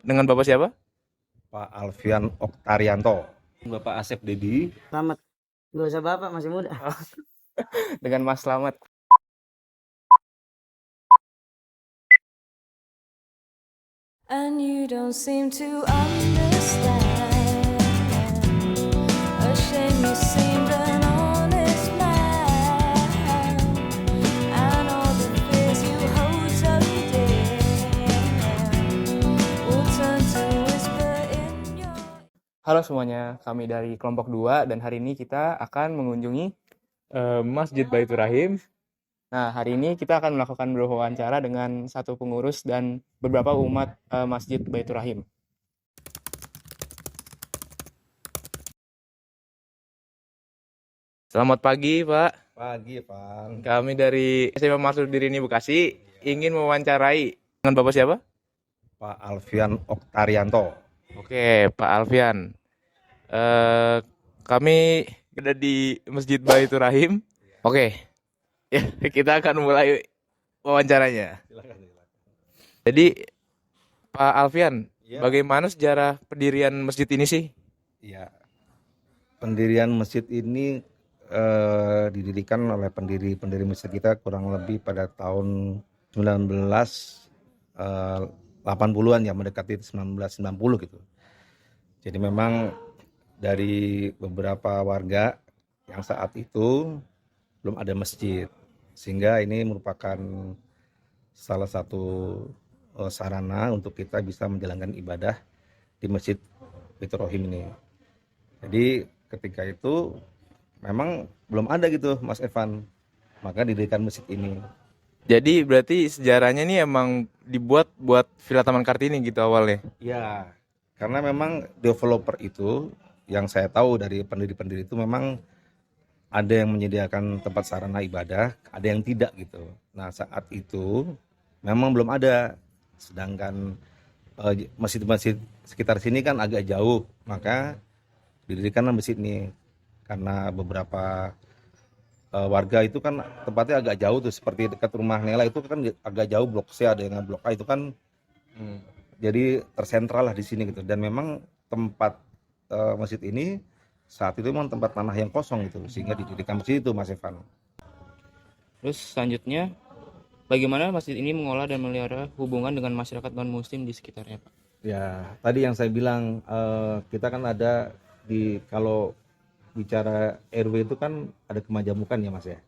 Dengan Bapak siapa? Pak Alfian Oktarianto. Bapak Asep Dedi. Selamat. Gak usah bapak, masih muda. Dengan Mas Slamet. And you don't seem to understand. A shame you seemed an honest man. And all the fears you hold so dear will turn to whisper in your. Halo semuanya, kami dari kelompok 2 dan hari ini kita akan mengunjungi Masjid Baitur Rahim. Nah, hari ini kita akan melakukan wawancara dengan satu pengurus dan beberapa umat Masjid Baitur Rahim. Selamat pagi, Pak. Pagi, Pak. Kami dari SMA Marsudirini Bekasi ingin mewawancarai dengan Bapak siapa? Pak Alfian Oktarianto. Oke, Pak Alfian. Kami ada di Masjid Baitur Rahim. Oke, ya kita akan mulai wawancaranya. Silakan. Jadi, Pak Alfian, Ya. bagaimana sejarah pendirian masjid ini sih? Ya. Pendirian masjid ini didirikan oleh pendiri masjid kita kurang lebih pada tahun 1980-an ya, mendekati 1990 gitu. Jadi memang dari beberapa warga yang saat itu belum ada masjid, sehingga ini merupakan salah satu sarana untuk kita bisa menjalankan ibadah di Masjid Baitur Rahim ini. Jadi ketika itu memang belum ada gitu, Mas Evan, maka didirikan masjid ini. Jadi berarti sejarahnya ini emang dibuat buat Villa Taman Kartini gitu awalnya. Ya, karena memang developer itu yang saya tahu dari pendiri-pendiri itu memang ada yang menyediakan tempat sarana ibadah, ada yang tidak gitu. Nah, saat itu memang belum ada. Sedangkan masjid-masjid sekitar sini kan agak jauh, maka didirikanlah masjid ini. Karena beberapa warga itu kan tempatnya agak jauh tuh, seperti dekat rumah Nela itu kan agak jauh, blok C ada yang blok A itu kan jadi tersentral lah di sini gitu. Dan memang tempat masjid ini saat itu memang tempat tanah yang kosong gitu, sehingga didirikan masjid itu, Mas Evan. Terus selanjutnya, bagaimana masjid ini mengolah dan melihara hubungan dengan masyarakat non-muslim di sekitarnya, Pak? Ya, tadi yang saya bilang kita kan ada kalau bicara RW itu kan ada kemajemukan ya, Mas ya.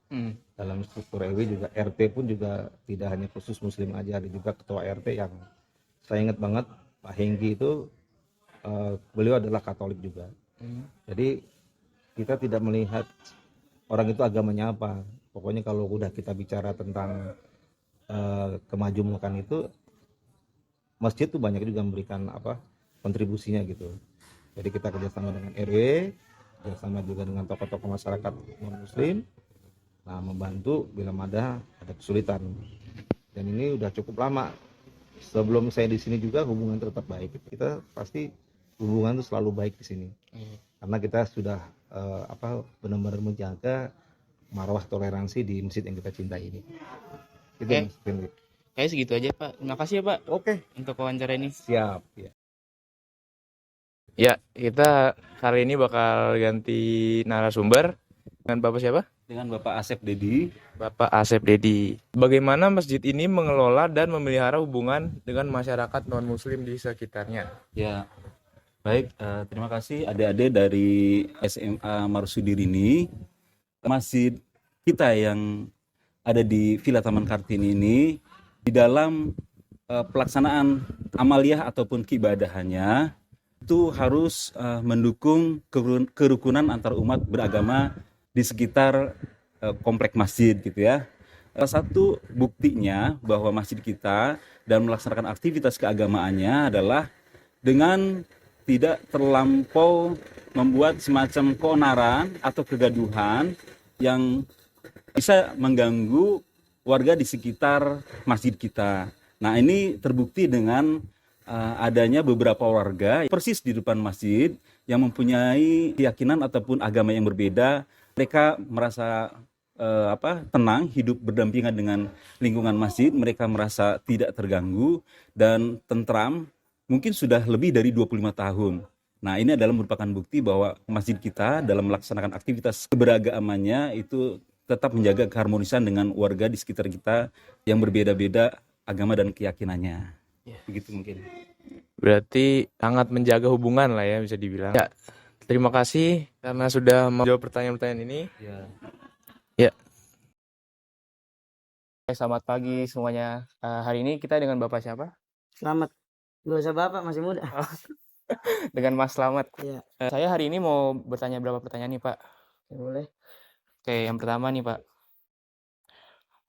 Dalam struktur RW juga RT pun juga tidak hanya khusus muslim aja, ada juga ketua RT yang saya ingat banget, Pak Hengki itu beliau adalah Katolik juga. Jadi kita tidak melihat orang itu agamanya apa. Pokoknya kalau udah kita bicara tentang kemajemukan itu, masjid tuh banyak juga memberikan kontribusinya gitu. Jadi kita kerjasama dengan RW, kerjasama juga dengan tokoh-tokoh masyarakat non muslim, nah membantu bila ada kesulitan. Dan ini udah cukup lama. Sebelum saya di sini juga hubungan tetap baik. Kita pasti hubungan itu selalu baik di sini. Karena kita sudah benar-benar menjaga marwah toleransi di masjid yang kita cintai ini. Itu Oke. Mas Henry. Kayak segitu aja, Pak. Terima kasih ya, Pak, Oke, untuk wawancara ini. siap ya. Ya, kita kali ini bakal ganti narasumber dengan Bapak siapa? Dengan Bapak Asep Dedi. Bapak Asep Dedi. Bagaimana masjid ini mengelola dan memelihara hubungan dengan masyarakat non-muslim di sekitarnya? Ya, baik. Terima kasih adik-adik dari SMA Marsudirini. Masjid kita yang ada di Villa Taman Kartini ini di dalam pelaksanaan amaliyah ataupun keibadahannya itu harus mendukung kerukunan antar umat beragama di sekitar komplek masjid gitu ya. Salah satu buktinya bahwa masjid kita dan melaksanakan aktivitas keagamaannya adalah dengan tidak terlampau membuat semacam keonaran atau kegaduhan yang bisa mengganggu warga di sekitar masjid kita. Nah, ini terbukti dengan adanya beberapa warga persis di depan masjid yang mempunyai keyakinan ataupun agama yang berbeda. Mereka merasa tenang, hidup berdampingan dengan lingkungan masjid, mereka merasa tidak terganggu dan tentram mungkin sudah lebih dari 25 tahun. Nah, ini adalah merupakan bukti bahwa masjid kita dalam melaksanakan aktivitas keberagamaannya itu tetap menjaga keharmonisan dengan warga di sekitar kita yang berbeda-beda agama dan keyakinannya. Begitu mungkin. Berarti sangat menjaga hubungan lah ya, bisa dibilang. Ya, terima kasih karena sudah menjawab pertanyaan-pertanyaan ini. Ya. Selamat pagi semuanya. Hari ini kita dengan Bapak siapa? Selamat. Gak usah bapak, masih muda. Dengan Mas Slamet. Iya, Saya hari ini mau bertanya beberapa pertanyaan nih, Pak. boleh. Oke, yang pertama nih, Pak.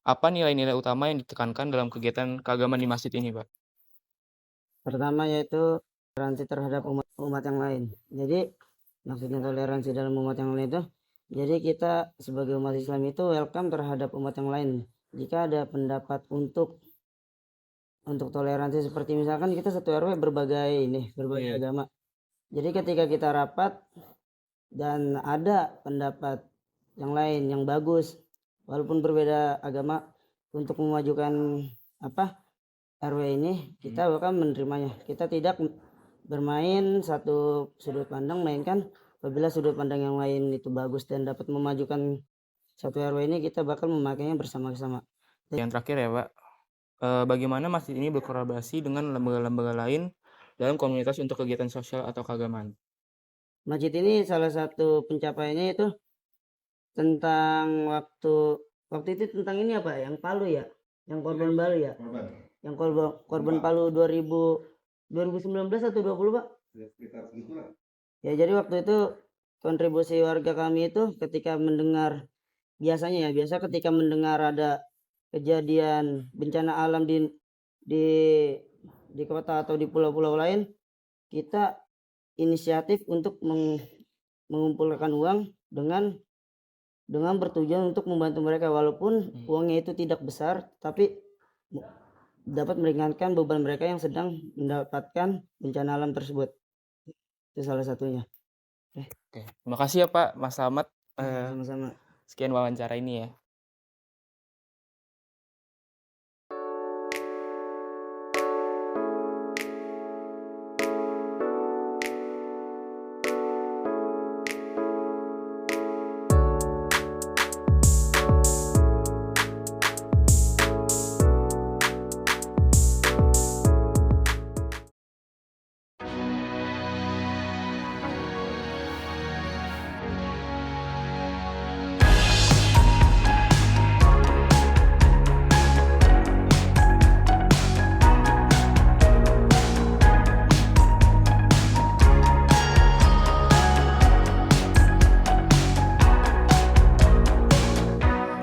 Apa nilai-nilai utama yang ditekankan dalam kegiatan keagamaan di masjid ini, Pak? Pertama yaitu toleransi terhadap umat yang lain. Jadi maksudnya toleransi dalam umat yang lain itu, jadi kita sebagai umat Islam itu welcome terhadap umat yang lain. Jika ada pendapat untuk toleransi, seperti misalkan kita satu RW berbagai agama. Jadi ketika kita rapat dan ada pendapat yang lain yang bagus, walaupun berbeda agama, untuk memajukan RW ini, kita bahkan menerimanya. Kita tidak bermain satu sudut pandang, melainkan apabila sudut pandang yang lain itu bagus dan dapat memajukan satu RW ini, kita bakal memakainya bersama-sama. Yang terakhir ya, Pak. Bagaimana masjid ini berkolaborasi dengan lembaga-lembaga lain dalam komunitas untuk kegiatan sosial atau keagamaan? Masjid ini salah satu pencapaiannya itu tentang waktu itu tentang ini apa? Yang Palu ya? Yang korban Palu ya? Yang korban Palu 2019 atau 20, Pak? Ya, jadi waktu itu kontribusi warga kami itu ketika mendengar, biasa ketika mendengar ada kejadian bencana alam di kota atau di pulau-pulau lain, kita inisiatif untuk mengumpulkan uang dengan bertujuan untuk membantu mereka, walaupun uangnya itu tidak besar, tapi dapat meringankan beban mereka yang sedang mendapatkan bencana alam tersebut. Itu salah satunya. Oke. Terima kasih ya, Pak Mas Slamet. Sama-sama. Sekian wawancara ini ya.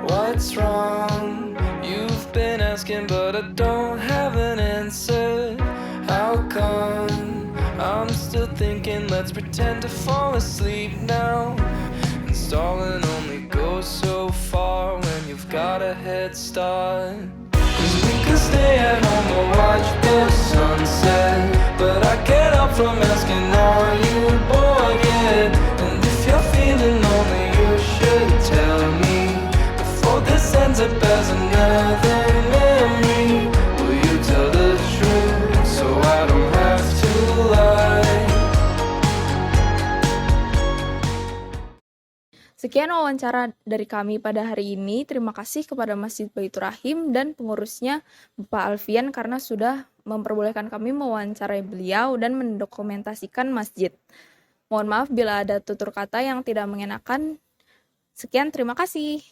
What's wrong? You've been asking, but I don't have an answer. How come? I'm still thinking, let's pretend to fall asleep now. And stalling only goes so far when you've got a head start. 'Cause we could stay at home or watch the sunset, but I can't help from asking, are you bored yet? And if you're feeling lonely, you should tell me before this ends up as another memory. Will you tell the truth so I don't have to lie? Sekian wawancara dari kami pada hari ini. Terima kasih kepada Masjid Baitur Rahim dan pengurusnya Bapak Alfian karena sudah memperbolehkan kami mewawancarai beliau dan mendokumentasikan masjid. Mohon maaf bila ada tutur kata yang tidak mengenakan. Sekian, terima kasih.